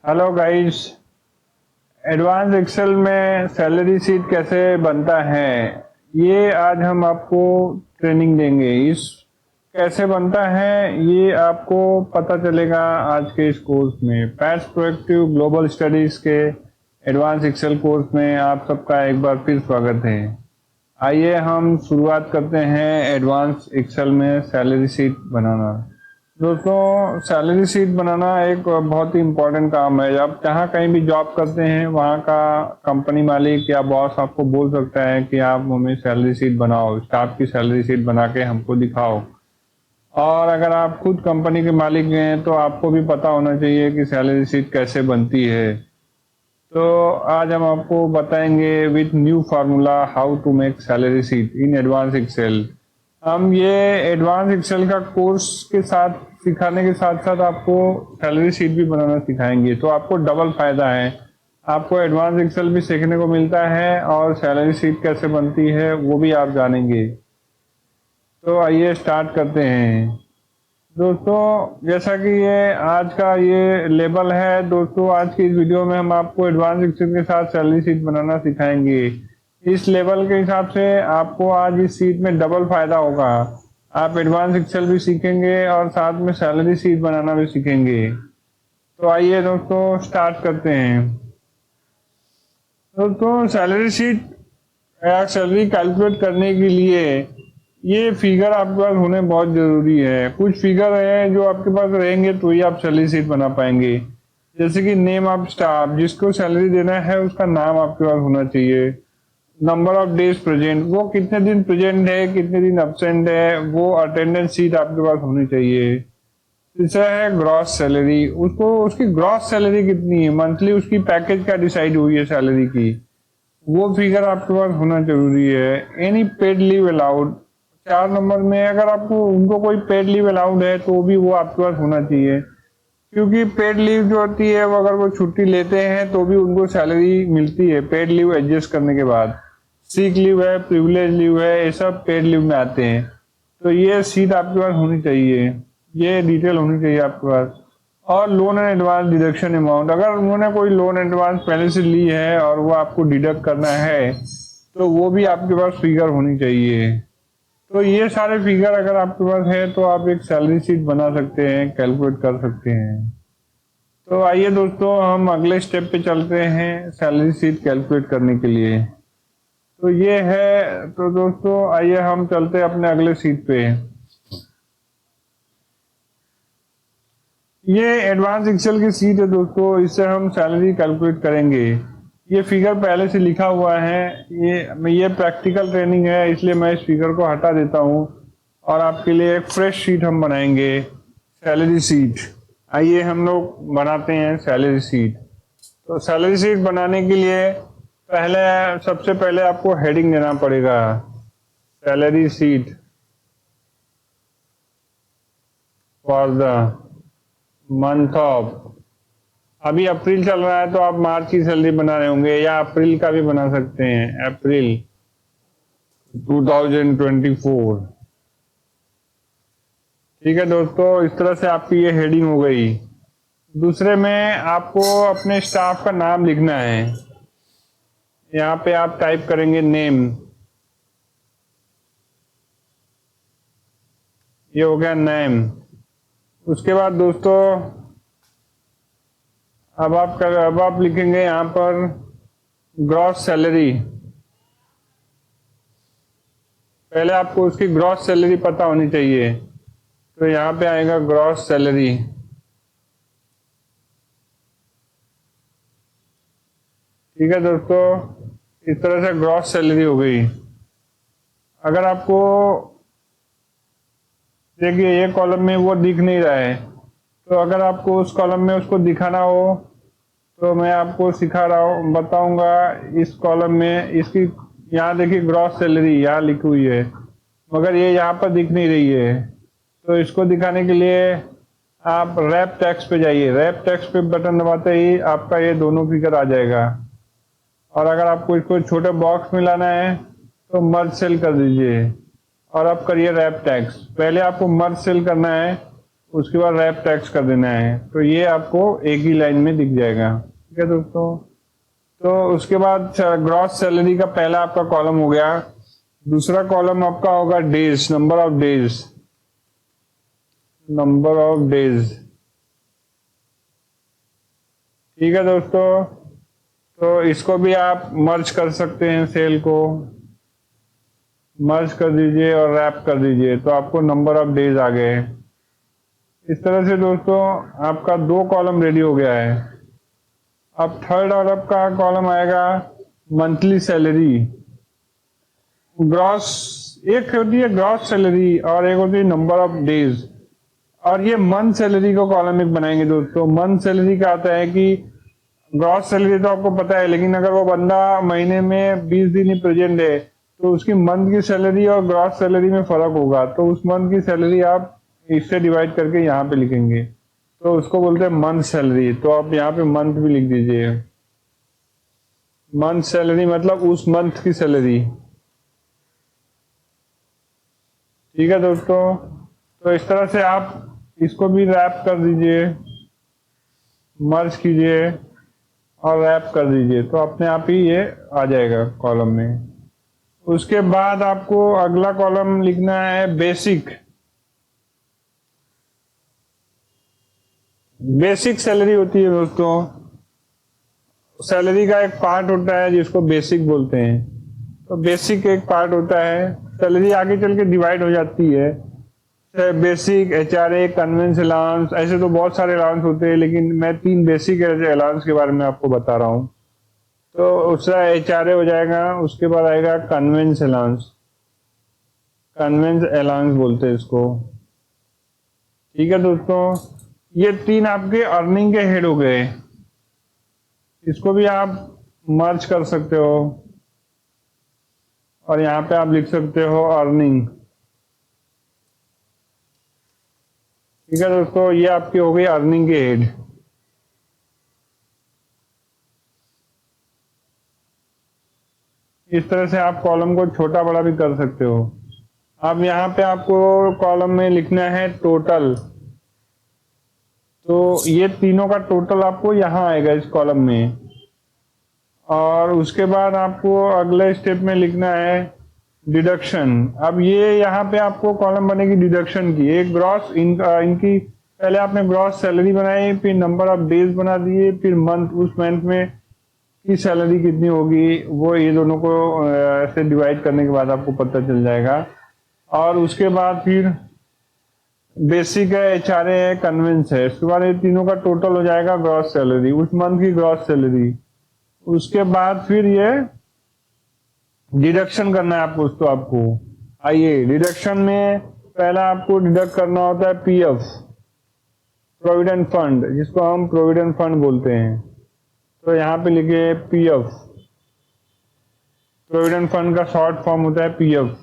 Hello guys. Advance Excel में salary sheet कैसे बनता है, ये आज हम आपको ट्रेनिंग देंगे। इस कैसे बनता है ये आपको पता चलेगा आज के इस कोर्स में। पैट्स प्रोएक्टिव ग्लोबल स्टडीज के एडवांस एक्सेल कोर्स में आप सबका एक बार फिर स्वागत है। आइए हम शुरुआत करते हैं एडवांस एक्सेल में सैलरी शीट बनाना। दोस्तों, सैलरी शीट बनाना एक बहुत ही इम्पोर्टेंट काम है। आप जहाँ कहीं भी जॉब करते हैं वहाँ का कंपनी मालिक या बॉस आपको बोल सकता है कि आप हमें सैलरी शीट बनाओ, स्टाफ की सैलरी शीट बना के हमको दिखाओ। और अगर आप खुद कंपनी के मालिक हैं तो आपको भी पता होना चाहिए कि सैलरी शीट कैसे बनती है। तो आज हम आपको बताएंगे with new formula how to make salary sheet in advance Excel. हम ये एडवांस एक्सेल का कोर्स के साथ सिखाने के साथ साथ आपको सैलरी शीट भी बनाना सिखाएंगे, तो आपको डबल फायदा है। आपको एडवांस एक्सेल भी सीखने को मिलता है और सैलरी शीट कैसे बनती है वो भी आप जानेंगे। तो आइए स्टार्ट करते हैं। दोस्तों, जैसा कि ये आज का ये लेबल है, दोस्तों आज की इस वीडियो में हम आपको एडवांस एक्सेल के साथ सैलरी शीट बनाना सिखाएंगे। इस लेवल के हिसाब से आपको आज इस सीट में डबल फायदा होगा। आप एडवांस एक्सेल भी सीखेंगे और साथ में सैलरी शीट बनाना भी सीखेंगे। तो आइए दोस्तों स्टार्ट करते हैं। दोस्तों, सैलरी शीट या सैलरी कैलकुलेट करने के लिए ये फिगर आपके पास होने बहुत जरूरी है। कुछ फिगर हैं जो आपके पास रहेंगे तो ही आप सैलरी शीट बना पाएंगे। जैसे कि नेम ऑफ स्टाफ, जिसको सैलरी देना है उसका नाम आपके पास होना चाहिए। नंबर ऑफ डेज प्रेजेंट, वो कितने दिन प्रेजेंट है कितने दिन एब्सेंट है, वो अटेंडेंस शीट आपके पास होनी चाहिए। तीसरा है ग्रॉस सैलरी, उसको उसकी ग्रॉस सैलरी कितनी है, मंथली उसकी पैकेज क्या डिसाइड हुई है सैलरी की, वो फिगर आपके पास होना जरूरी है। Any paid leave allowed, 4 number में अगर आपको उनको कोई पेड लीव अलाउड है तो भी वो आपके पास होना चाहिए। क्योंकि पेड लीव जो होती है वो अगर वो छुट्टी लेते हैं तो भी उनको सैलरी मिलती है पेड लीव एडजस्ट करने के बाद। सिक लीव है, प्रिविलेज लीव है, ये सब पेड लीव में आते हैं। तो ये सीट आपके पास होनी चाहिए, ये डिटेल होनी चाहिए आपके पास। और loan and advance deduction amount, अगर उन्होंने कोई लोन एडवांस पहले से ली है और वो आपको डिडक्ट करना है तो वो भी आपके पास फिगर होनी चाहिए। तो ये सारे फिगर अगर आपके पास है तो आप एक सैलरी शीट बना सकते हैं, कैलकुलेट कर सकते हैं। तो आइए दोस्तों हम अगले स्टेप पे चलते हैं सैलरी शीट कैलकुलेट करने के लिए। तो ये है, तो दोस्तों आइए हम चलते हैं अपने अगले शीट पे। ये एडवांस एक्सेल की शीट है दोस्तों, इससे हम सैलरी कैलकुलेट करेंगे। ये फिगर पहले से लिखा हुआ है, ये प्रैक्टिकल ट्रेनिंग है इसलिए मैं इस फिगर को हटा देता हूँ और आपके लिए एक फ्रेश शीट हम बनाएंगे, सैलरी शीट। आइए हम लोग बनाते हैं सैलरी शीट। तो सैलरी शीट बनाने के लिए सबसे पहले आपको हेडिंग देना पड़ेगा, salary sheet for the month of, अभी अप्रैल चल रहा है तो आप मार्च की सैलरी बना रहे होंगे या अप्रैल का भी बना सकते हैं, अप्रैल 2024। ठीक है दोस्तों, इस तरह से आपकी ये हेडिंग हो गई। दूसरे में आपको अपने स्टाफ का नाम लिखना है। यहाँ पे आप टाइप करेंगे नेम, ये हो गया नेम। उसके बाद दोस्तों अब आप लिखेंगे यहाँ पर ग्रॉस सैलरी। पहले आपको उसकी ग्रॉस सैलरी पता होनी चाहिए, तो यहाँ पे आएगा ग्रॉस सैलरी। ठीक है दोस्तों, इस तरह से ग्रॉस सैलरी हो गई। अगर आपको देखिए ये कॉलम में वो दिख नहीं रहा है, तो अगर आपको उस कॉलम में उसको दिखाना हो तो मैं आपको सिखा रहा हूँ, बताऊंगा। इस कॉलम में इसकी यहाँ देखिए ग्रॉस सैलरी यहाँ लिखी हुई है, मगर ये यहाँ पर दिख नहीं रही है। तो इसको दिखाने के लिए आप रैप टैक्स पे जाइए, रैप टैक्स पे बटन दबाते ही आपका ये दोनों फिगर आ जाएगा। और अगर आपको इसको छोटे बॉक्स में लाना है तो मर्ज सेल कर दीजिए और अब करिए रैप टैक्स। पहले आपको मर्ज सेल करना है, उसके बाद रैप टैक्स कर देना है, तो ये आपको एक ही लाइन में दिख जाएगा। ठीक है दोस्तों, तो उसके बाद ग्रॉस सैलरी का पहला आपका कॉलम हो गया। दूसरा कॉलम आपका होगा days, number of days, number of days. ठीक है दोस्तों, तो इसको भी आप मर्ज कर सकते हैं, सेल को मर्ज कर दीजिए और रैप कर दीजिए, तो आपको नंबर ऑफ डेज आ गए। इस तरह से दोस्तों आपका 2 कॉलम रेडी हो गया है। अब थर्ड और आपका कॉलम आएगा मंथली सैलरी। ग्रॉस, एक होती है ग्रॉस सैलरी और एक होती है नंबर ऑफ डेज, और ये मंथ सैलरी को कॉलम एक बनाएंगे दोस्तों। मंथ सैलरी का आता है कि ग्रॉस सैलरी तो आपको पता है, लेकिन अगर वो बंदा महीने में 20 दिन ही प्रेजेंट है तो उसकी मंथ की सैलरी और ग्रॉस सैलरी में फर्क होगा, तो उस मंथ की सैलरी आप इससे डिवाइड करके यहाँ पे लिखेंगे, तो उसको बोलते हैं मंथ सैलरी। तो आप यहाँ पे मंथ भी लिख दीजिए। मंथ सैलरी मतलब उस मंथ की सैलरी। ठीक है दोस्तों, तो इस तरह से आप इसको भी रैप कर दीजिए, मर्ज कीजिए और रैप कर दीजिए, तो अपने आप ही ये आ जाएगा कॉलम में। उसके बाद आपको अगला कॉलम लिखना है बेसिक। बेसिक सैलरी होती है दोस्तों, सैलरी का एक पार्ट होता है जिसको बेसिक बोलते हैं। तो बेसिक एक पार्ट होता है, सैलरी आगे चल के डिवाइड हो जाती है। बेसिक, एचआरए, कन्वेंस अलाउंस, ऐसे तो बहुत सारे अलाउंस होते हैं, लेकिन मैं 3 बेसिक अलाउंस के बारे में आपको बता रहा हूँ। तो उसका एचआरए हो जाएगा, उसके बाद आएगा कन्वेंस अलाउंस, कन्वेंस अलाउंस बोलते हैं इसको। ठीक है दोस्तों, ये 3 आपके अर्निंग के हेड हो गए। इसको भी आप मर्ज कर सकते हो और यहाँ पे आप लिख सकते हो अर्निंग। ठीक है दोस्तों, ये आपकी हो गई अर्निंग के हेड। इस तरह से आप कॉलम को छोटा बड़ा भी कर सकते हो। अब यहाँ पे आपको कॉलम में लिखना है टोटल, तो ये तीनों का टोटल आपको यहाँ आएगा इस कॉलम में। और उसके बाद आपको अगले स्टेप में लिखना है डिडक्शन। अब ये यहाँ पे आपको कॉलम बनेगी डिडक्शन की। एक ग्रॉस इनकी पहले आपने ग्रॉस सैलरी बनाई, फिर नंबर ऑफ डेज बना दिए, फिर मंथ, उस मंथ में की सैलरी कितनी होगी वो ये दोनों को ऐसे डिवाइड करने के बाद आपको पता चल जाएगा। और उसके बाद फिर बेसिक है, एचआरए है, कन्वेंस है, इसके बाद ये तीनों का टोटल हो जाएगा ग्रॉस सैलरी, उस मंथ की ग्रॉस सैलरी। उसके बाद फिर ये डिडक्शन करना है आपको उसको। आपको आइए डिडक्शन में पहला आपको डिडक्ट करना होता है पीएफ, प्रोविडेंट फंड, जिसको हम प्रोविडेंट फंड बोलते हैं। तो यहाँ पे लिखे पीएफ, प्रोविडेंट फंड का शॉर्ट फॉर्म होता है पीएफ।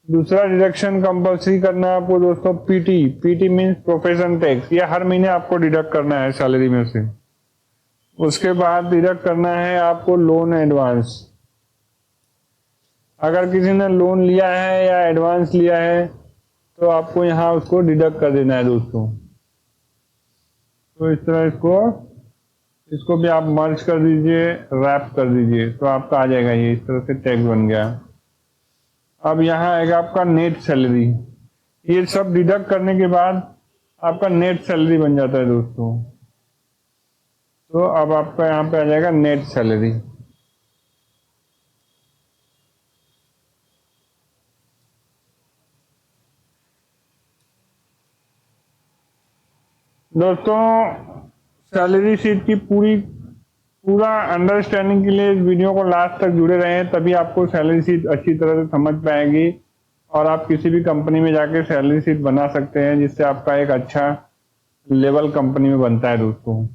दूसरा डिडक्शन कंपल्सरी करना है आपको दोस्तों PT. PT means profession tax, ये हर महीने आपको डिडक्ट करना है सैलरी में से। उसके बाद डिडक्ट करना है आपको लोन एडवांस। अगर किसी ने लोन लिया है या एडवांस लिया है तो आपको यहाँ उसको डिडक्ट कर देना है दोस्तों। तो इस तरह इसको भी आप मर्ज कर दीजिए, रैप कर दीजिए, तो आपका आ जाएगा ये इस तरह से टैक्स बन गया। अब यहाँ आएगा आपका नेट सैलरी। ये सब डिडक्ट करने के बाद आपका नेट सैलरी बन जाता है दोस्तों। तो अब आपका यहाँ पे आ जाएगा नेट सैलरी। दोस्तों सैलरी शीट की पूरा अंडरस्टैंडिंग के लिए इस वीडियो को लास्ट तक जुड़े रहें, तभी आपको सैलरी शीट अच्छी तरह से समझ पाएगी और आप किसी भी कंपनी में जाके सैलरी शीट बना सकते हैं, जिससे आपका एक अच्छा लेवल कंपनी में बनता है दोस्तों।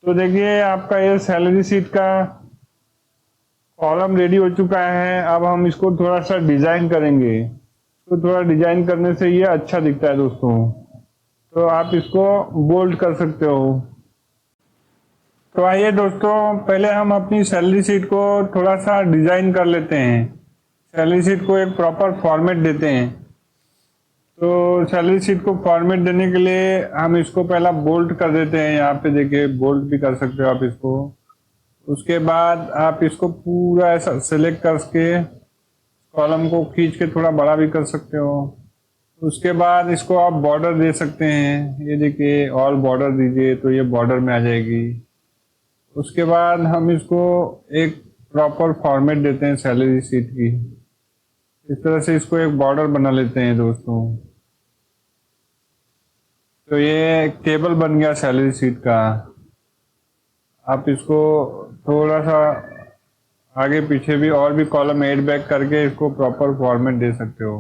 तो देखिए आपका ये सैलरी शीट का कॉलम रेडी हो चुका है। अब हम इसको थोड़ा सा डिजाइन करेंगे। तो थोड़ा डिजाइन करने से ये अच्छा दिखता है दोस्तों, तो आप इसको बोल्ड कर सकते हो। तो आइए दोस्तों पहले हम अपनी सैलरी शीट को थोड़ा सा डिजाइन कर लेते हैं, सैलरी शीट को एक प्रॉपर फॉर्मेट देते हैं। तो सैलरी शीट को फॉर्मेट देने के लिए हम इसको पहला बोल्ड कर देते हैं। यहाँ पे देखिए बोल्ड भी कर सकते हो आप इसको। उसके बाद आप इसको पूरा ऐसा सिलेक्ट करके कॉलम को खींच के थोड़ा बड़ा भी कर सकते हो। उसके बाद इसको आप बॉर्डर दे सकते हैं। ये देखिए ऑल बॉर्डर दीजिए तो ये बॉर्डर में आ जाएगी। उसके बाद हम इसको एक प्रॉपर फॉर्मेट देते हैं सैलरी शीट की। इस तरह से इसको एक बॉर्डर बना लेते हैं दोस्तों। तो ये एक टेबल बन गया सैलरी शीट का। आप इसको थोड़ा सा आगे पीछे भी और भी कॉलम ऐड बैक करके इसको प्रॉपर फॉर्मेट दे सकते हो।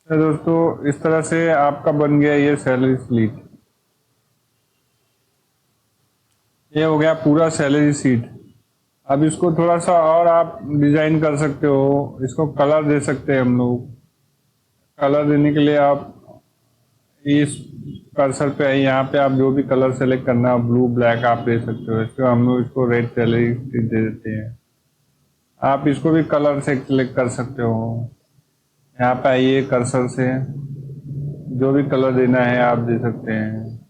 तो दोस्तों इस तरह से आपका बन गया ये सैलरी शीट। ये हो गया पूरा सैलरी शीट। अब इसको थोड़ा सा और आप डिजाइन कर सकते हो। इसको कलर दे सकते हैं हम लोग। कलर देने के लिए आप इस कर्सर पे है, यहाँ पे आप जो भी कलर सेलेक्ट करना ब्लू ब्लैक आप दे सकते हो। इसको हम लोग इसको रेड सैलरी शीट दे देते हैं। आप इसको भी कलर से सिलेक्ट कर सकते हो। यहाँ पे आइए कर्सर से जो भी कलर देना है आप दे सकते हैं।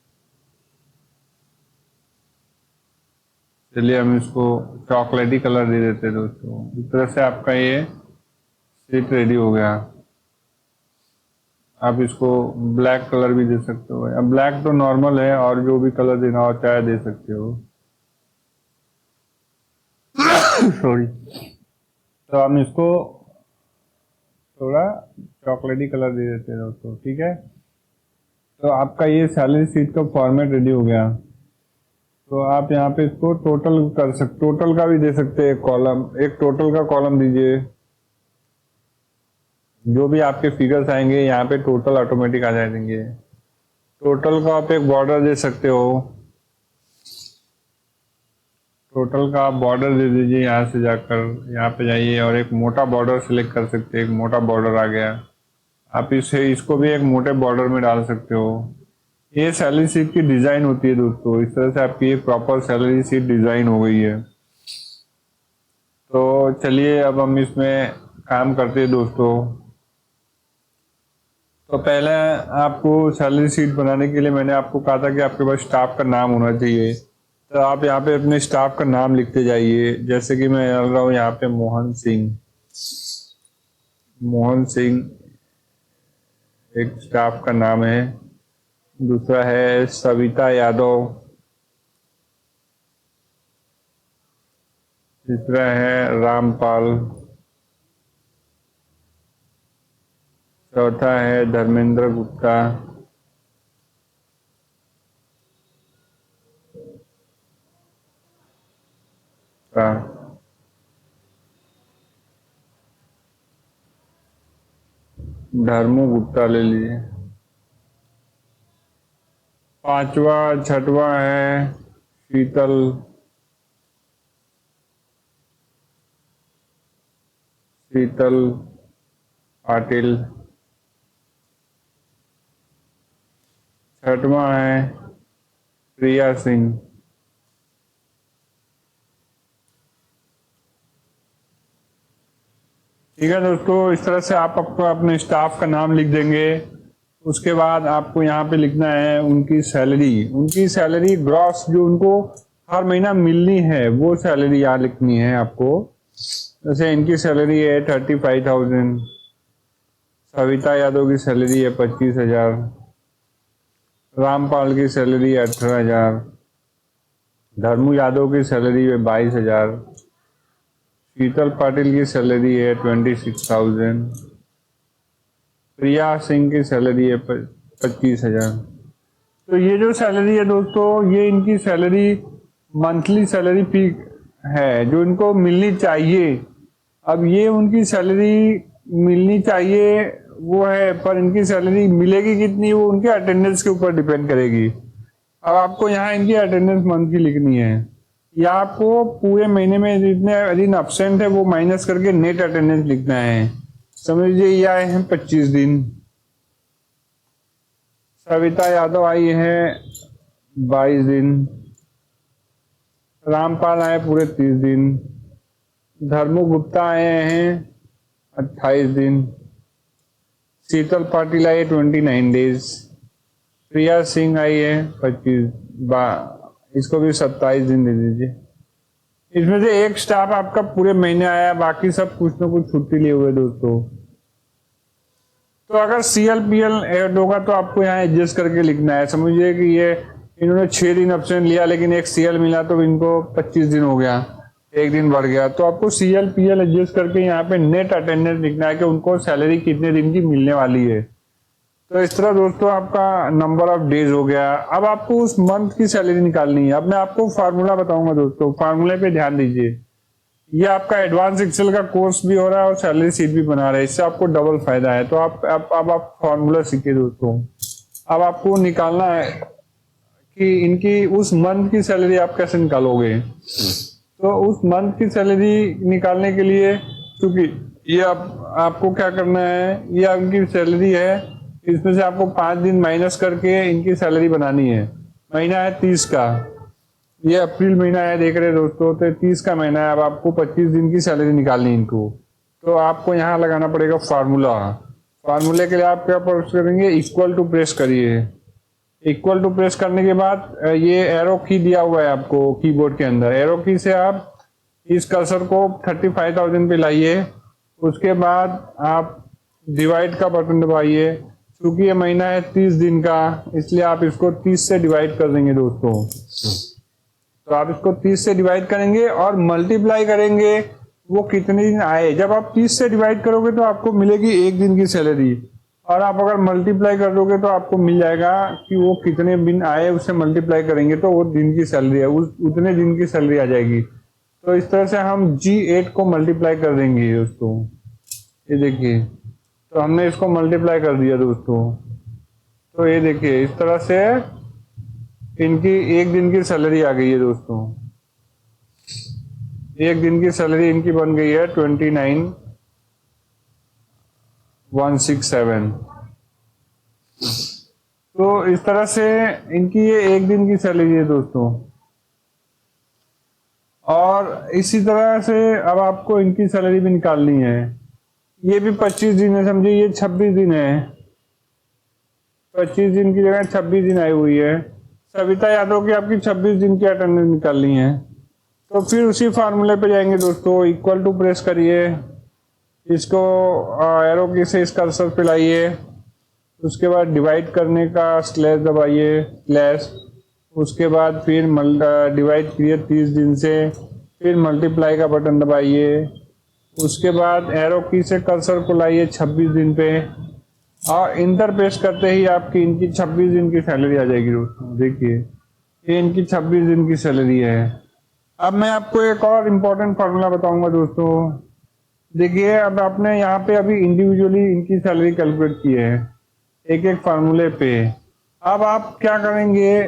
चलिए हम इसको चॉकलेटी कलर दे देते हैं दोस्तों। इस तरह से आपका ये शीट रेडी हो गया। आप इसको ब्लैक कलर भी दे सकते हो। अब ब्लैक तो नॉर्मल है, और जो भी कलर देना हो चाहे दे सकते हो। सॉरी। तो हम इसको थोड़ा चॉकलेटी कलर दे देते हैं दोस्तों। ठीक है, तो आपका ये सैलरी शीट का फॉर्मेट रेडी हो गया। तो आप यहाँ पे इसको टोटल कर सकते, टोटल का भी दे सकते हैं कॉलम। एक टोटल का कॉलम दीजिए। जो भी आपके फिगर्स आएंगे यहाँ पे टोटल ऑटोमेटिक आ जाएंगे। टोटल का आप एक बॉर्डर दे सकते हो। टोटल का आप बॉर्डर दे दीजिए। यहाँ से जाकर यहाँ पे जाइए और एक मोटा बॉर्डर सिलेक्ट कर सकते हैं। एक मोटा बॉर्डर आ गया। आप इसको भी एक मोटे बॉर्डर में डाल सकते हो। ये सैलरी शीट की डिजाइन होती है दोस्तों। इस तरह से आपकी एक प्रॉपर सैलरी शीट डिजाइन हो गई है। तो चलिए अब हम इसमें काम करते हैं दोस्तों। तो पहले आपको सैलरी शीट बनाने के लिए मैंने आपको कहा था कि आपके पास स्टाफ का नाम होना चाहिए। तो आप यहाँ पे अपने स्टाफ का नाम लिखते जाइए। जैसे कि मैं डाल रहा हूँ यहाँ पे मोहन सिंह। मोहन सिंह एक स्टाफ का नाम है। दूसरा है सविता यादव। तीसरा है रामपाल। चौथा है धर्मेंद्र गुप्ता। का धर्मू गुप्ता ले लीजिए। पांचवा छठवा है शीतल शीतल पाटिल। छठवा है प्रिया सिंह। ठीक है दोस्तों, इस तरह से आप अपने स्टाफ का नाम लिख देंगे। उसके बाद आपको यहाँ पे लिखना है उनकी सैलरी। उनकी सैलरी ग्रॉस जो उनको हर महीना मिलनी है वो सैलरी यहाँ लिखनी है आपको। जैसे इनकी सैलरी है 35,000। सविता यादव की सैलरी है 25,000। रामपाल की सैलरी है 18,000। धर्मू यादव की सैलरी है 22,000। शीतल पाटिल की सैलरी है 26,000। प्रिया सिंह की सैलरी है 25,000। तो ये जो सैलरी है दोस्तों, ये इनकी सैलरी मंथली सैलरी फी है जो इनको मिलनी चाहिए। अब ये उनकी सैलरी मिलनी चाहिए वो है, पर इनकी सैलरी मिलेगी कितनी वो उनके अटेंडेंस के ऊपर डिपेंड करेगी। अब आपको यहाँ इनकी अटेंडेंस मंथ की लिखनी है, या आपको पूरे महीने में जितने दिन अब्सेंट है वो माइनस करके नेट अटेंडेंस लिखना है। समझ लीजिए ये आए हैं 25 दिन। सविता यादव आई है 22 दिन। रामपाल आए पूरे 30 दिन। धर्मू गुप्ता आए हैं 28 दिन। शीतल पाटिल आई है 29 डेज, प्रिया सिंह आई है 25, इसको भी 27 दिन दे दीजिए। इसमें से एक स्टाफ आपका पूरे महीने आया, बाकी सब कुछ ना कुछ छुट्टी लिए हुए दोस्तों। तो अगर CLPL ऐड होगा तो आपको यहाँ एडजस्ट करके लिखना है। समझिए कि ये इन्होंने 6 दिन ऑप्शन लिया, लेकिन एक CL मिला तो इनको 25 दिन हो गया, एक दिन बढ़ गया, तो आपको CLPL एडजस्ट करके यहाँ पे नेट अटेंडेंस लिखना है कि उनको सैलरी कितने दिन की मिलने वाली है। तो इस तरह दोस्तों आपका नंबर ऑफ डेज हो गया। अब आपको उस मंथ की सैलरी निकालनी है। अब मैं आपको फार्मूला बताऊंगा दोस्तों, फार्मूले पे ध्यान दीजिए। ये आपका एडवांस एक्सेल का कोर्स भी हो रहा है और सैलरी शीट भी बना रहे हैं, इससे आपको डबल फायदा है। तो अब आप फार्मूला सीखिए दोस्तों। अब आपको निकालना है कि इनकी उस मंथ की सैलरी आप कैसे निकालोगे। तो उस मंथ की सैलरी निकालने के लिए, क्योंकि ये आपको क्या करना है, ये इनकी सैलरी है, इसमें से आपको 5 दिन माइनस करके इनकी सैलरी बनानी है। महीना है 30 का, ये अप्रैल महीना है, देख रहे दोस्तों, तो 30 का महीना है। अब आपको 25 दिन की सैलरी निकालनी है इनको, तो आपको यहाँ लगाना पड़ेगा फार्मूला। फार्मूले के लिए आप क्या प्रेस करेंगे, इक्वल टू प्रेस करिए। इक्वल टू प्रेस करने के बाद ये एरो की दिया हुआ है आपको कीबोर्ड के अंदर, एरो की से आप इस कर्सर को 35,000 पे लाइए। उसके बाद आप डिवाइड का बटन दबाइए। क्योंकि ये महीना है 30 दिन का, इसलिए आप इसको 30 से डिवाइड कर देंगे दोस्तों। तो आप इसको 30 से डिवाइड करेंगे और मल्टीप्लाई करेंगे वो कितने दिन आए। जब आप 30 से डिवाइड करोगे तो आपको मिलेगी एक दिन की सैलरी, और आप अगर मल्टीप्लाई कर दोगे तो आपको मिल जाएगा कि वो कितने दिन आए, उससे मल्टीप्लाई करेंगे तो वो दिन की सैलरी है, उतने दिन की सैलरी आ जाएगी। तो इस तरह से हम G8 को मल्टीप्लाई कर देंगे दोस्तों। ये देखिए, तो हमने इसको मल्टीप्लाई कर दिया दोस्तों। तो ये देखिए, इस तरह से इनकी एक दिन की सैलरी आ गई है दोस्तों। एक दिन की सैलरी इनकी बन गई है 29,167। तो इस तरह से इनकी ये एक दिन की सैलरी है दोस्तों। और इसी तरह से अब आपको इनकी सैलरी भी निकालनी है। ये भी 25 दिन है, समझिए ये 26 दिन है। 25 दिन की जगह 26 दिन आई हुई है। सविता यादव की आपकी 26 दिन की अटेंडेंस निकालनी है। तो फिर उसी फार्मूले पे जाएंगे दोस्तों, इक्वल टू प्रेस करिए, इसको एरो की से इस कर्सर पे लाइए। उसके बाद डिवाइड करने का स्लैश दबाइए, स्लैश। उसके बाद फिर डिवाइड कीजिए 30 दिन से, फिर मल्टीप्लाई का बटन दबाइए। उसके बाद एरो की से कर्सर को लाइए 26 दिन पे, और इंटर प्रेस करते ही आपकी इनकी 26 दिन की सैलरी आ जाएगी दोस्तों। देखिए, ये इनकी 26 दिन की सैलरी है। अब मैं आपको एक और इम्पोर्टेंट फार्मूला बताऊंगा दोस्तों। देखिए, अब आपने यहाँ पे अभी इंडिविजुअली इनकी सैलरी कैलकुलेट की है एक एक फार्मूले पे। अब आप क्या करेंगे,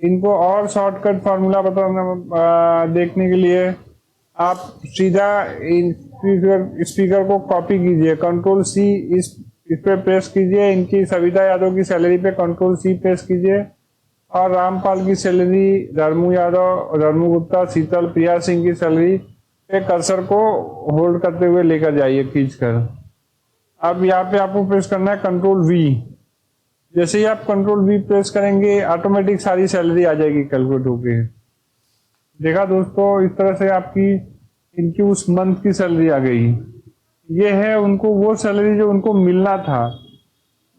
इनको और शॉर्टकट फार्मूला बताना देखने के लिए आप सीधा स्पीकर को कॉपी कीजिए, कंट्रोल-C इस पे प्रेस कीजिए। इनकी सविता यादव की सैलरी पे कंट्रोल-C प्रेस कीजिए, और रामपाल की सैलरी, धर्मू यादव, धर्मू गुप्ता, शीतल, प्रिया सिंह की सैलरी पे कर्सर को होल्ड करते हुए लेकर जाइए खींचकर। अब यहाँ पे आपको प्रेस करना है कंट्रोल-V। जैसे ही आप कंट्रोल-V प्रेस करेंगे, ऑटोमेटिक सारी सैलरी आ जाएगी कैलकुलेट होके। देखा दोस्तों, इस तरह से आपकी इनकी उस मंथ की सैलरी आ गई। ये है उनको वो सैलरी जो उनको मिलना था,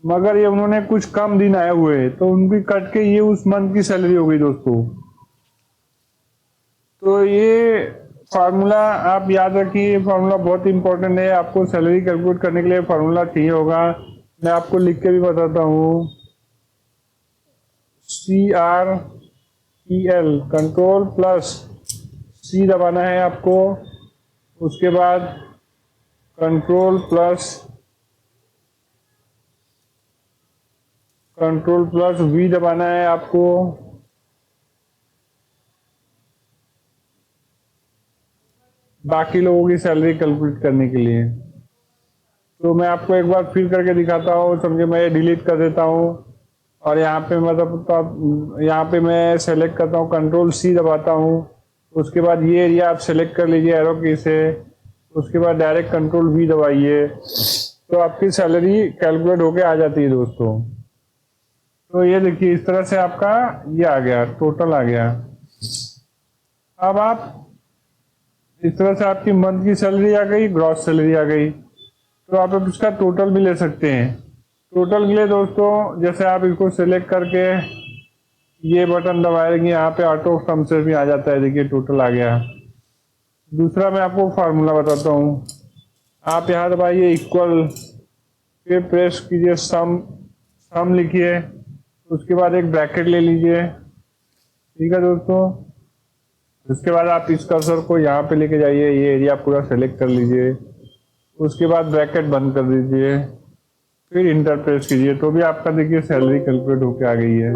मगर ये उन्होंने कुछ कम दिन आए हुए, तो उनकी कट के ये उस मंथ की सैलरी हो गई दोस्तों। तो ये फार्मूला आप याद रखिए, फार्मूला बहुत इंपॉर्टेंट है। आपको सैलरी कैलकुलेट करने के लिए फार्मूला चाहिए होगा। मैं आपको लिख के भी बताता हूँ। CREL, कंट्रोल+C दबाना है आपको। उसके बाद कंट्रोल+V दबाना है आपको। बाकी लोगों की सैलरी कैलकुलेट करने के लिए। तो मैं आपको एक बार फिर करके दिखाता हूँ। समझे, मैं ये डिलीट कर देता हूँ, और यहाँ पे मतलब तो यहाँ पे मैं सेलेक्ट करता हूँ, कंट्रोल-C दबाता हूँ। उसके बाद ये एरिया आप सेलेक्ट कर लीजिए एरो की से। उसके बाद डायरेक्ट कंट्रोल-V दबाइए। तो आपकी सैलरी कैलकुलेट होके आ जाती है दोस्तों। तो ये देखिए इस तरह से आपका ये आ गया, टोटल आ गया। अब आप इस तरह से आपकी मंथ की सैलरी आ गई, ग्रॉस सैलरी आ गई। तो आप इसका टोटल भी ले सकते हैं। टोटल के लिए दोस्तों जैसे आप इसको सिलेक्ट करके ये बटन दबाएंगे, यहाँ पे ऑटो सम से भी आ जाता है, देखिए टोटल आ गया। दूसरा मैं आपको फार्मूला बताता हूँ। आप यहाँ दबाइए इक्वल, फिर प्रेस कीजिए सम, सम लिखिए, उसके बाद एक ब्रैकेट ले लीजिए, ठीक है दोस्तों। उसके बाद आप इस कर्सर को यहाँ पे लेके जाइए, ये एरिया पूरा सेलेक्ट कर लीजिए, उसके बाद ब्रैकेट बंद कर दीजिए, फिर इंटर प्रेस कीजिए, तो भी आपका देखिए सैलरी कैलकुलेट होके आ गई है,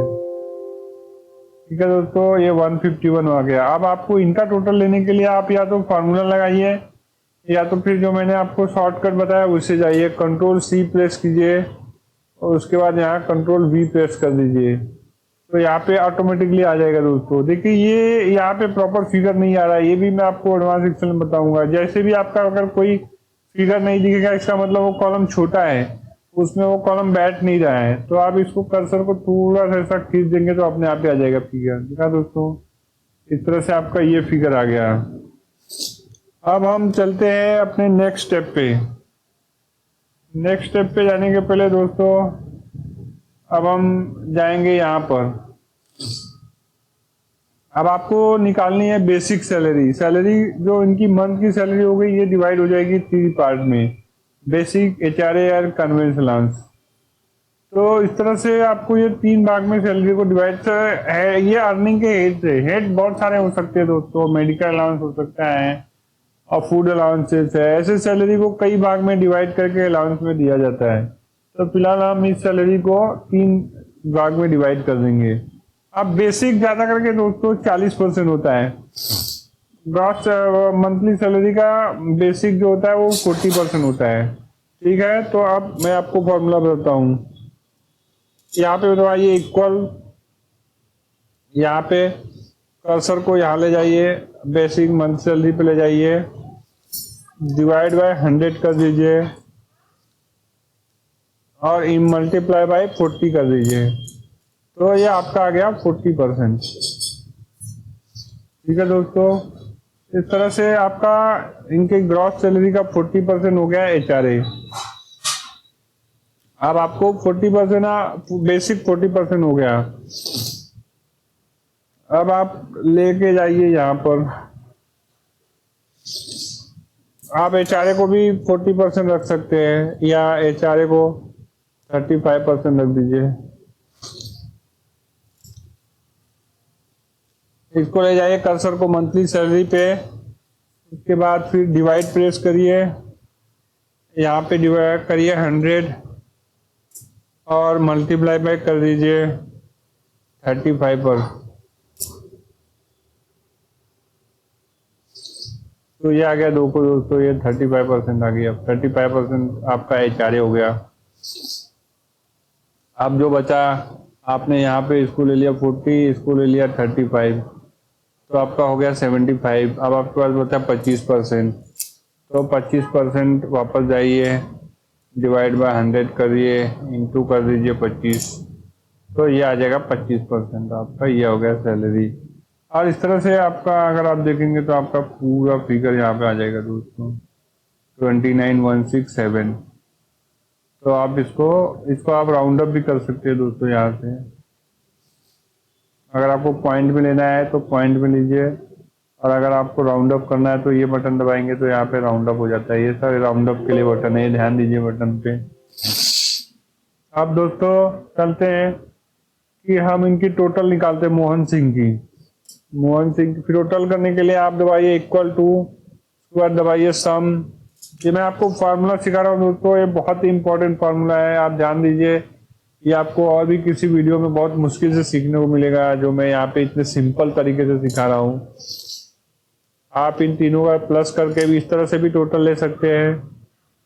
ठीक है दोस्तों। ये 151 आ गया। अब आपको इनका टोटल लेने के लिए आप या तो फार्मूला लगाइए, या तो फिर जो मैंने आपको शॉर्टकट बताया उससे जाइए, कंट्रोल सी प्रेस कीजिए और उसके बाद यहाँ कंट्रोल वी प्रेस कर दीजिए, तो यहाँ पे ऑटोमेटिकली आ जाएगा दोस्तों। देखिए ये यहाँ पे प्रॉपर फिगर नहीं आ रहा है, ये भी मैं आपको एडवांस एक्सेल में बताऊंगा। जैसे भी आपका अगर कोई फिगर नहीं दिखेगा, इसका मतलब वो कॉलम छोटा है, उसमें वो कॉलम बैठ नहीं रहा है। तो आप इसको कर्सर को थोड़ा सा ऐसा खींच देंगे तो अपने आप ही आ जाएगा फिगर, देखा दोस्तों। इस तरह से आपका ये फिगर आ गया। अब हम चलते हैं अपने नेक्स्ट स्टेप पे। नेक्स्ट स्टेप पे जाने के पहले दोस्तों अब हम जाएंगे यहाँ पर। अब आपको निकालनी है बेसिक सैलरी। सैलरी जो इनकी मंथ की सैलरी हो गई, ये डिवाइड हो जाएगी 3 पार्ट में, बेसिक, एचआरए और कन्वेंस अलाउंस। तो इस तरह से आपको ये 3 भाग में सैलरी को डिवाइड है। ये अर्निंग के हेड से, हेड बहुत सारे हो सकते हैं दोस्तों, मेडिकल अलाउंस हो सकता है और फूड अलाउंसेस है। ऐसे सैलरी को कई भाग में डिवाइड करके अलाउंस में दिया जाता है। तो फिलहाल हम इस सैलरी को 3 भाग में डिवाइड कर देंगे। अब बेसिक ज्यादा करके दोस्तों 40% होता है। ग्रॉस मंथली सैलरी का बेसिक जो होता है वो 40% होता है, ठीक है। तो अब मैं आपको फॉर्मूला बताता हूँ। यहाँ पे दबाइए इक्वल, यहाँ पे कर्सर को यहाँ ले जाइए, बेसिक मंथ सैलरी पे ले जाइए, डिवाइड बाय 100 कर दीजिए और इन मल्टीप्लाई बाय 40 कर दीजिए। तो ये आपका आ गया 40%, ठीक है दोस्तों। इस तरह से आपका इनके ग्रॉस सैलरी का 40% हो गया एचआरए। अब आपको 40% बेसिक 40% हो गया। अब आप लेके जाइए यहाँ पर, आप एचआरए को भी 40% रख सकते हैं या एचआरए को 35% रख दीजिए। इसको ले जाइए कर्सर को मंथली सैलरी पे, उसके बाद फिर डिवाइड प्रेस करिए, यहाँ पे डिवाइड करिए 100 और मल्टीप्लाई बाय कर दीजिए 35 पर। तो ये आ गया दो को दोस्तों, ये 35% आ गया। 35% आपका एचआरए हो गया। अब जो बचा आपने यहाँ पे इसको ले लिया 40, इसको ले लिया 35, तो आपका हो गया 75। अब आपके पास बचा 25%, तो 25% वापस जाइए, डिवाइड बाय 100 करिए, इंटू कर दीजिए 25, तो ये आ जाएगा 25% आपका, ये हो गया सैलरी। और इस तरह से आपका अगर आप देखेंगे तो आपका पूरा फिगर यहाँ पे आ जाएगा दोस्तों 29167। तो आप इसको आप राउंड अप भी कर सकते हैं दोस्तों। यहाँ से अगर आपको पॉइंट में लेना है तो पॉइंट में लीजिए, और अगर आपको राउंड अप करना है तो ये बटन दबाएंगे तो यहाँ पे राउंड अप हो जाता है। ये सारे राउंड अप के लिए बटन है, ध्यान दीजिए बटन पे। अब दोस्तों चलते हैं कि हम इनकी टोटल निकालते हैं मोहन सिंह की। मोहन सिंह की टोटल करने के लिए आप दबाइए इक्वल टू, उसके बाद दबाइए सम। ये मैं आपको फार्मूला सिखा रहा हूँ दोस्तों, ये बहुत ही इंपॉर्टेंट फार्मूला है, आप ध्यान दीजिए। ये आपको और भी किसी वीडियो में बहुत मुश्किल से सीखने को मिलेगा, जो मैं यहाँ पे इतने सिंपल तरीके से सिखा रहा हूँ। आप इन तीनों का प्लस करके भी इस तरह से भी टोटल ले सकते हैं।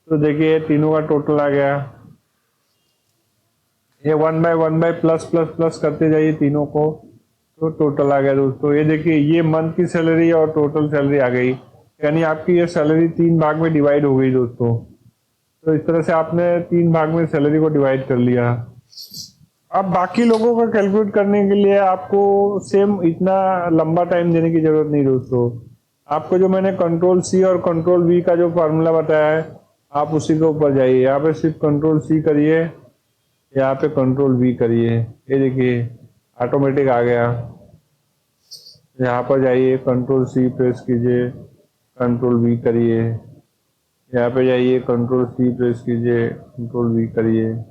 तो देखिए तीनों का टोटल आ गया, ये 1 बाय प्लस प्लस प्लस करते जाइए तीनों को, तो टोटल आ गया दोस्तों। ये देखिए ये मंथ की सैलरी और टोटल सैलरी आ गई, यानी आपकी ये सैलरी 3 भाग में डिवाइड हो गई दोस्तों। तो इस तरह से आपने 3 भाग में सैलरी को डिवाइड कर लिया। अब बाकी लोगों का कैलकुलेट करने के लिए आपको सेम इतना लंबा टाइम देने की जरूरत नहीं दोस्तों। आपको जो मैंने कंट्रोल सी और कंट्रोल वी का जो फार्मूला बताया है, आप उसी के ऊपर जाइए। यहाँ पे सिर्फ कंट्रोल सी करिए, यहाँ पे कंट्रोल वी करिए, ये देखिए ऑटोमेटिक आ गया। यहाँ पर जाइए, कंट्रोल सी प्रेस कीजिए, कंट्रोल वी करिए, यहाँ पे जाइए, कंट्रोल सी प्रेस कीजिए, कंट्रोल वी करिए।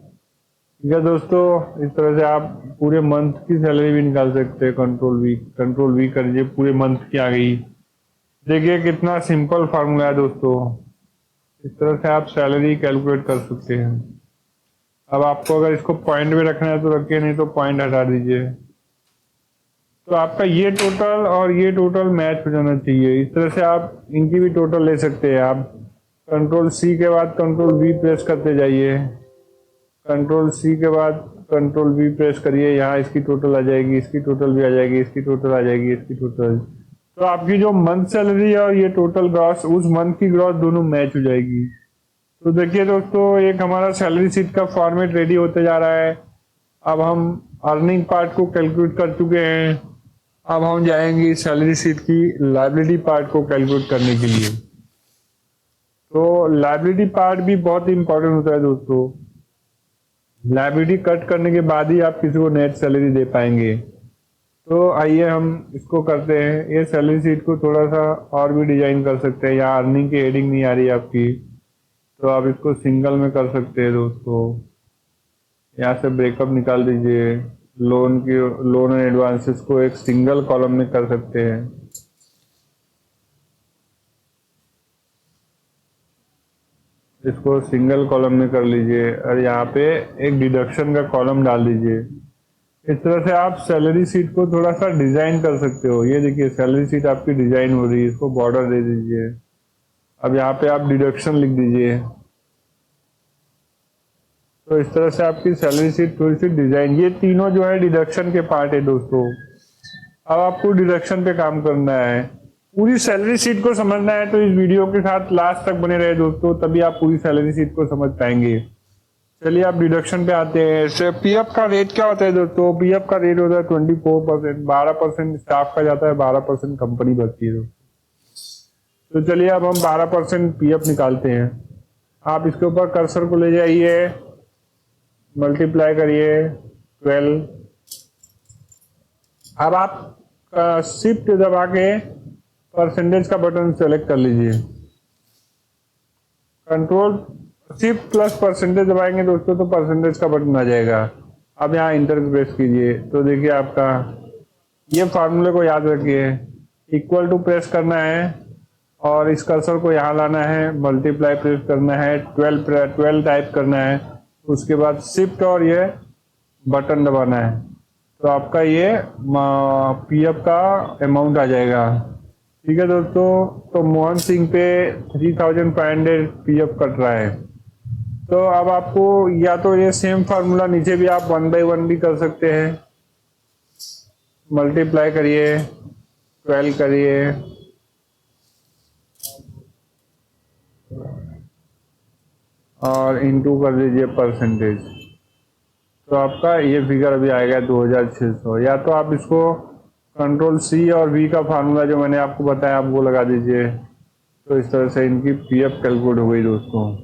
ठीक है दोस्तों, इस तरह से आप पूरे मंथ की सैलरी भी निकाल सकते हैं। कंट्रोल वी करिए, पूरे मंथ की आ गई। देखिए कितना सिंपल फार्मूला है दोस्तों। इस तरह से आप सैलरी कैलकुलेट कर सकते हैं। अब आपको अगर इसको पॉइंट में रखना है तो रखिए, नहीं तो पॉइंट हटा दीजिए। तो आपका ये टोटल और ये टोटल मैच हो जाना चाहिए। इस तरह से आप इनकी भी टोटल ले सकते हैं। आप कंट्रोल सी के बाद कंट्रोल वी प्रेस करते जाइए, कंट्रोल सी के बाद कंट्रोल वी प्रेस करिए, यहाँ इसकी टोटल आ जाएगी, इसकी टोटल भी आ जाएगी, इसकी टोटल आ जाएगी, इसकी टोटल। तो आपकी जो मंथ सैलरी और ये टोटल ग्रॉस, उस मंथ की ग्रॉस दोनों मैच हो जाएगी। तो देखिए दोस्तों, एक हमारा सैलरी शीट का फॉर्मेट रेडी होते जा रहा है। अब हम अर्निंग पार्ट को कैलकुलेट कर चुके हैं। अब हम जाएंगे सैलरी शीट की लायबिलिटी पार्ट को कैलकुलेट करने के लिए। तो लायबिलिटी पार्ट भी बहुत इंपॉर्टेंट होता है दोस्तों। लायबिलिटी कट करने के बाद ही आप किसी को नेट सैलरी दे पाएंगे। तो आइए हम इसको करते हैं। ये सैलरी शीट को थोड़ा सा और भी डिजाइन कर सकते हैं। यहाँ अर्निंग की हेडिंग नहीं आ रही आपकी, तो आप इसको सिंगल में कर सकते हैं दोस्तों। यहाँ से ब्रेकअप निकाल दीजिए। लोन एंड एडवांसेस को एक सिंगल कॉलम में कर सकते हैं। इसको सिंगल कॉलम में कर लीजिए और यहाँ पे एक डिडक्शन का कॉलम डाल दीजिए। इस तरह से आप सैलरी शीट को थोड़ा सा डिजाइन कर सकते हो। ये देखिए सैलरी शीट आपकी डिजाइन हो रही है, इसको बॉर्डर दे दीजिए। अब यहाँ पे आप डिडक्शन लिख दीजिए। तो इस तरह से आपकी सैलरी शीट थोड़ी सी डिजाइन, ये तीनों जो है डिडक्शन के पार्ट है दोस्तों। अब आपको डिडक्शन पे काम करना है। पूरी सैलरी शीट को समझना है तो इस वीडियो के साथ लास्ट तक बने रहे दोस्तों, तभी आप पूरी सैलरी शीट को समझ पाएंगे। चलिए आप डिडक्शन पे आते हैं। पीएफ का रेट क्या होता है दोस्तों? पीएफ का रेट होता है 24%। 12% स्टाफ का जाता है, 12% कंपनी भरती है दोस्तों। तो चलिए अब हम 12% पीएफ निकालते हैं। आप इसके ऊपर कर्सर को ले जाइए, मल्टीप्लाई करिए 12। अब आप शिफ्ट दबा के परसेंटेज का बटन सेलेक्ट कर लीजिए। कंट्रोल शिफ्ट प्लस परसेंटेज दबाएंगे दोस्तों तो परसेंटेज का बटन आ जाएगा। अब यहाँ इंटर प्रेस कीजिए तो देखिए आपका ये फार्मूले को याद रखिए। इक्वल टू प्रेस करना है और इस कर्सर को यहाँ लाना है, मल्टीप्लाई प्रेस करना है, 12 टाइप करना है, उसके बाद शिफ्ट और ये बटन दबाना है। तो आपका ये पीएफ का अमाउंट आ जाएगा। ठीक है दोस्तों, तो मोहन सिंह पे 3500 पीएफ कट रहा है। तो अब आपको या तो ये सेम फार्मूला नीचे भी आप 1 by 1 भी कर सकते हैं। मल्टीप्लाई करिए, 12 करिए और इनटू कर दीजिए परसेंटेज। तो आपका ये फिगर अभी आएगा 2600। या तो आप इसको कंट्रोल सी और वी का फार्मूला जो मैंने आपको बताया आप वो लगा दीजिए। तो इस तरह से इनकी पीएफ कैलकुलेट हो गई दोस्तों।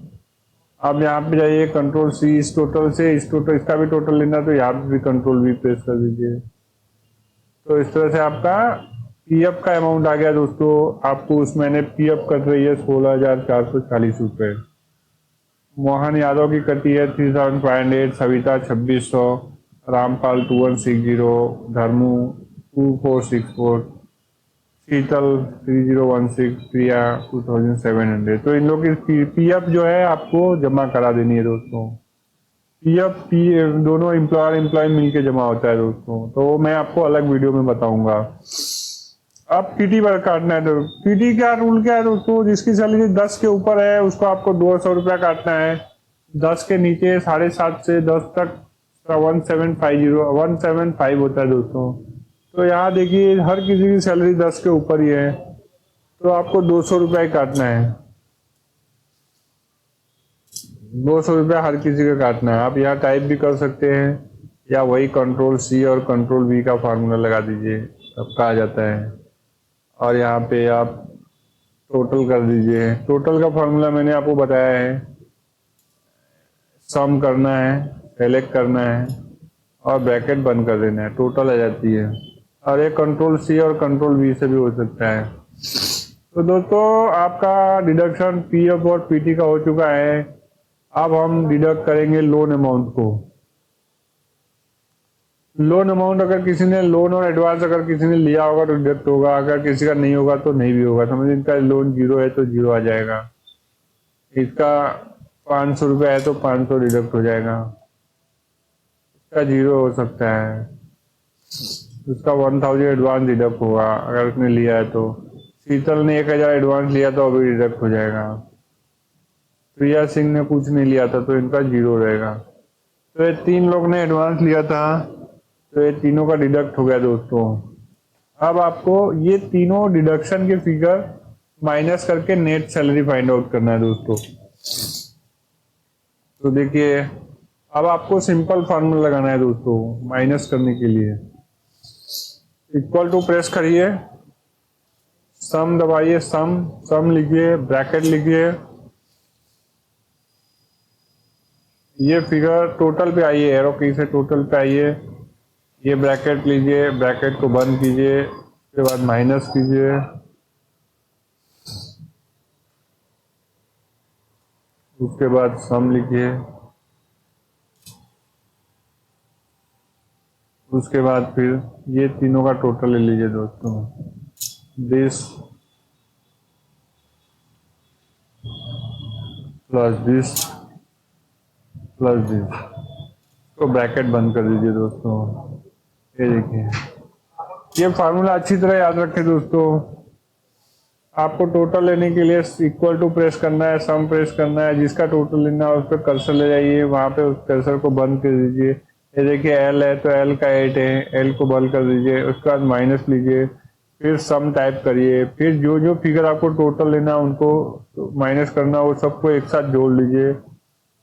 अब यहाँ पे जाइए, कंट्रोल सी इस टोटल से इस टोटल, इसका भी टोटल लेना तो यहाँ पे भी कंट्रोल वी प्रेस कर दीजिए। तो इस तरह से आपका पीएफ का अमाउंट आ गया दोस्तों। आपको उस महीने पीएफ कट रही है 16,440 रुपये। मोहन यादव की कटी है 3500, सविता 2600, रामपाल 2160, धर्मू 2464, शीतल 3016, प्रिया 2700। तो इन लोग की पीएफ जो है आपको जमा करा देनी है दोस्तों। पीएफ दोनों एम्प्लॉय मिलके जमा होता है दोस्तों, तो वो मैं आपको अलग वीडियो में बताऊंगा। अब पीटी पर काटना है। तो पीटी का रूल क्या है दोस्तों? जिसकी सैलरी 10 के ऊपर है उसको आपको 200 रुपया काटना है। 10 के नीचे 7.5 से 10 तक 1750 होता है दोस्तों। तो यहाँ देखिए हर किसी की सैलरी 10 के ऊपर ही है, तो आपको 200 रुपया काटना है। ₹200 हर किसी का काटना है। आप यहाँ टाइप भी कर सकते हैं या वही कंट्रोल C और कंट्रोल V का फार्मूला लगा दीजिए, सबका आ जाता है। और यहाँ पे आप टोटल कर दीजिए। टोटल का फार्मूला मैंने आपको बताया है, सम करना है, सेलेक्ट करना है और ब्रैकेट बंद कर देना है, टोटल आ जाती है। और ये कंट्रोल C और कंट्रोल V से भी हो सकता है। तो दोस्तों आपका डिडक्शन PF और PT का हो चुका है। अब हम डिडक्ट करेंगे लोन अमाउंट को। लोन अमाउंट अगर किसी ने लोन और एडवांस अगर किसी ने लिया होगा तो डिडक्ट होगा, अगर किसी का नहीं होगा तो नहीं भी होगा। समझ, इनका लोन 0 है तो 0 आ जाएगा, इसका ₹500 है तो 500 डिडक्ट हो जाएगा, इसका 0 हो सकता है, उसका 1000 एडवांस डिडक्ट होगा अगर उसने लिया है तो। शीतल ने 1000 एडवांस लिया तो अभी डिडक्ट हो जाएगा। प्रिया सिंह ने कुछ नहीं लिया था तो इनका 0 रहेगा। तो ये 3 लोग ने एडवांस लिया था तो ये तीनों का डिडक्ट हो गया दोस्तों। अब आपको ये तीनों डिडक्शन के फिगर माइनस करके नेट सैलरी फाइंड आउट करना है दोस्तों। तो देखिए अब आपको सिंपल फार्मूला लगाना है दोस्तों माइनस करने के लिए। इक्वल टू प्रेस करिए, सम दबाइए, सम लिखिए, ब्रैकेट लिखिए। ये फिगर टोटल पे आइए, एरो की से टोटल पे आइए, ये ब्रैकेट लीजिए, ब्रैकेट को बंद कीजिए, उसके बाद माइनस कीजिए, उसके बाद सम लिखिए, उसके बाद फिर ये तीनों का टोटल ले लीजिए दोस्तों, this plus this plus this, तो ब्रैकेट बंद कर दीजिए दोस्तों। ये देखिए, ये फार्मूला अच्छी तरह याद रखें दोस्तों। आपको टोटल लेने के लिए इक्वल टू प्रेस करना है, सम प्रेस करना है, जिसका टोटल लेना है उस पर कर्सर ले जाइए, वहां पे उस कर्सर को बंद कर दीजिए। ये देखिए L है तो L का 8 है, L को बंद कर दीजिए, उसके बाद माइनस लीजिए, फिर सम टाइप करिए, फिर जो जो फिगर आपको टोटल लेना है उनको माइनस करना, वो सबको एक साथ जोड़ लीजिए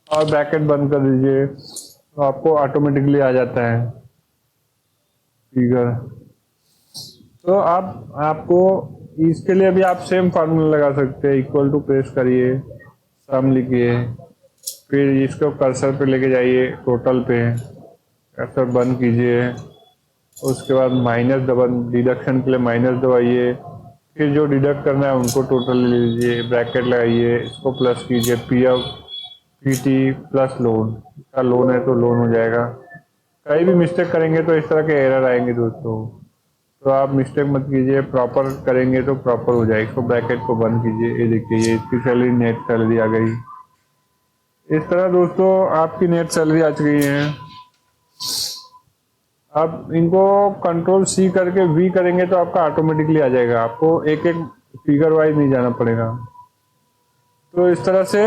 और ब्रैकेट बंद कर दीजिए, तो आपको ऑटोमेटिकली आ जाता है फिगर। तो आप आपको इसके लिए भी आप सेम फार्मूला लगा सकते हैं, इक्वल टू प्रेस करिए, सम लिखिए, फिर इसको कर्सर पे लेके जाइए टोटल पे, कर्सर बंद कीजिए, उसके बाद माइनस डिडक्शन के लिए माइनस दबाइए, फिर जो डिडक्ट करना है उनको टोटल ले लीजिए, ब्रैकेट लगाइए, इसको प्लस कीजिए, PF PT प्लस लोन, इसका लोन है तो लोन हो जाएगा। कहीं भी मिस्टेक करेंगे तो इस तरह के एरर आएंगे दोस्तों, तो आप मिस्टेक मत कीजिए, प्रॉपर करेंगे तो प्रॉपर हो जाएगा। इसको ब्रैकेट को बंद कीजिए, ये देखिए ये इसकी सैलरी नेट सैलरी आ गई। इस तरह दोस्तों आपकी नेट सैलरी आ गई है। अब इनको कंट्रोल C करके V करेंगे तो आपका ऑटोमेटिकली आ जाएगा, आपको एक एक फिगर वाइज नहीं जाना पड़ेगा। तो इस तरह से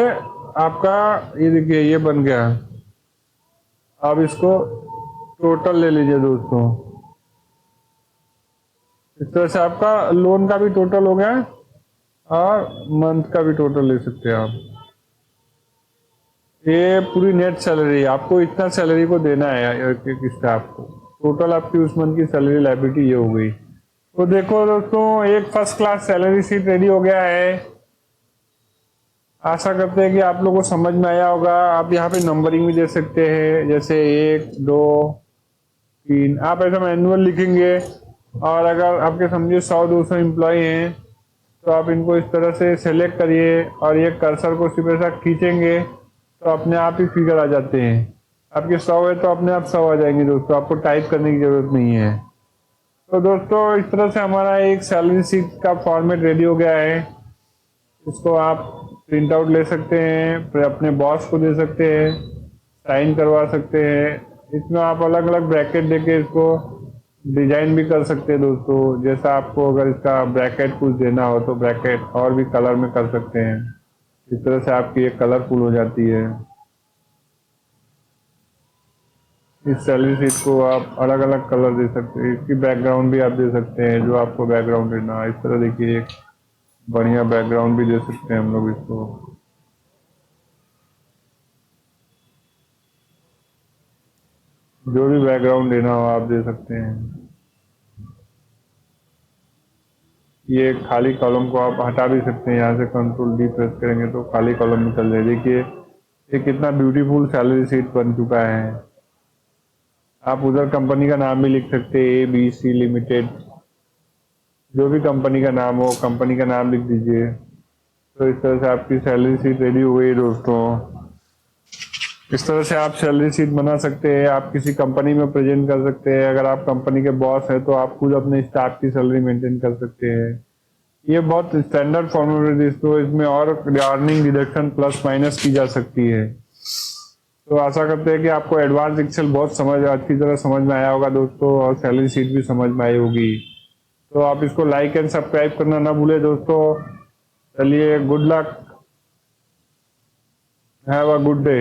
आपका ये देखिए ये बन गया। अब इसको टोटल ले लीजिए दोस्तों, इस तरह से आपका लोन का भी टोटल हो गया और मंथ का भी टोटल ले सकते हैं आप। ये पूरी नेट सैलरी, आपको इतना सैलरी को देना है एक स्टाफ को, टोटल आपकी उस मंथ की सैलरी लायबिलिटी ये हो गई। तो देखो दोस्तों एक first class salary sheet ready हो गया है। आशा करते हैं कि आप लोगों को समझ में आया होगा। आप यहाँ पे नंबरिंग भी दे सकते हैं, जैसे 1 2 3, आप ऐसा मैनुअल लिखेंगे। और अगर आपके समझिए 100-200 एम्प्लॉय हैं तो आप इनको इस तरह से सेलेक्ट करिए और ये कर्सर को सिर्फ ऐसा खींचेंगे तो अपने आप ही फिगर आ जाते हैं। आपके 100 है तो अपने आप 100 आ जाएंगे दोस्तों, आपको टाइप करने की जरूरत नहीं है। तो दोस्तों इस तरह से हमारा एक सैलरी शीट का फॉर्मेट रेडी हो गया है। इसको आप प्रिंट आउट ले सकते हैं, फिर अपने बॉस को दे सकते हैं, साइन करवा सकते हैं। इसमें आप अलग अलग ब्रैकेट देके इसको डिजाइन भी कर सकते हैं दोस्तों। जैसा आपको अगर इसका ब्रैकेट कुछ देना हो तो ब्रैकेट और भी कलर में कर सकते हैं। इस तरह से आपकी ये कलरफुल हो जाती है। इस सैलरी शीट को आप अलग अलग कलर दे सकते हैं, इसकी बैकग्राउंड भी आप दे सकते हैं जो आपको बैकग्राउंड देना है। इस तरह देखिए एक बढ़िया बैकग्राउंड भी दे सकते हैं हम लोग इसको। जो भी बैकग्राउंड देना हो आप दे सकते हैं। ये खाली कॉलम को आप हटा भी सकते हैं, यहाँ से कंट्रोल डी प्रेस करेंगे तो खाली कॉलम निकल जाए। देखिए ये कितना ब्यूटीफुल सैलरी शीट बन चुका है। आप उधर कंपनी का नाम भी लिख सकते हैं, ABC लिमिटेड, जो भी कंपनी का नाम हो कंपनी का नाम लिख दीजिए। तो इस तरह से आपकी सैलरी शीट रेडी हो गई दोस्तों। इस तरह से आप सैलरी शीट बना सकते हैं, आप किसी कंपनी में प्रेजेंट कर सकते हैं। अगर आप कंपनी के बॉस हैं तो आप खुद अपने स्टाफ की सैलरी मेंटेन कर सकते हैं। ये बहुत स्टैंडर्ड फॉर्मूला है दोस्तों, इसमें और अर्निंग डिडक्शन प्लस माइनस की जा सकती है। तो आशा करते हैं कि आपको एडवांस एक्सेल बहुत अच्छी तरह समझ में आया होगा दोस्तों, और सैलरी शीट भी समझ में आई होगी। तो आप इसको लाइक एंड सब्सक्राइब करना ना भूले दोस्तों। चलिए, good luck, have a good day.